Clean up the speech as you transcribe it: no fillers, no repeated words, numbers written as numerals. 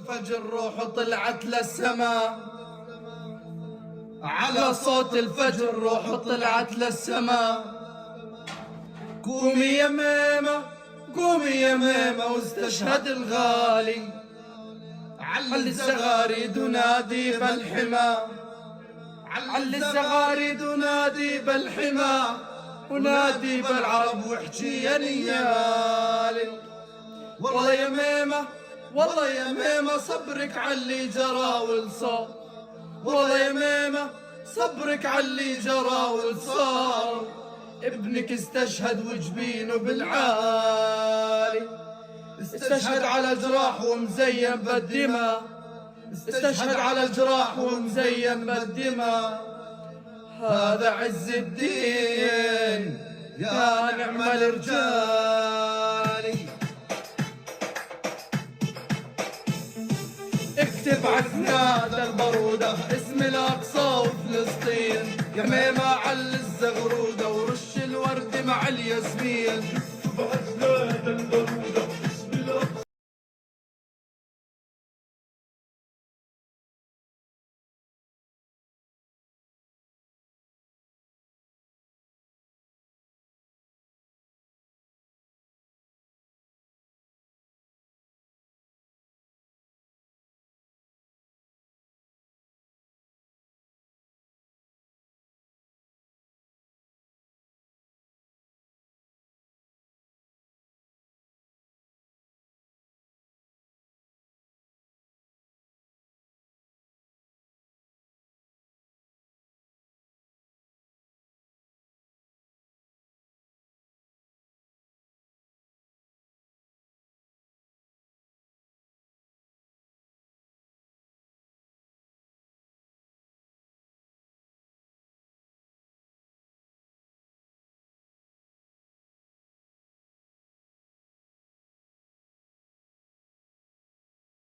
الفجر روح طلعت للسماء، على صوت الفجر روح طلعت للسماء. قومي يا ميمة قومي يا ميمة واستشهد الغالي، علي الزغاريد ونادي بالحمى، علي الزغاريد ونادي بالحمى، ونادي بالعرب واحجي يا نيالي. والله يا ميمة والله يا ميمة صبرك علي جرى والصار، والله يا ميمة صبرك علي جرى والصار. ابنك استشهد وجبينه بالعالي، استشهد على جراح ومزين بالدماء، استشهد على جراح ومزين بالدماء. هذا عز الدين يا نعم الرجال. اكتب عسناد البرودة اسم الأقصى وفلسطين، يا ميمة على الزغرودة ورش الورد مع الياسمين. اكتب عسناد البرودة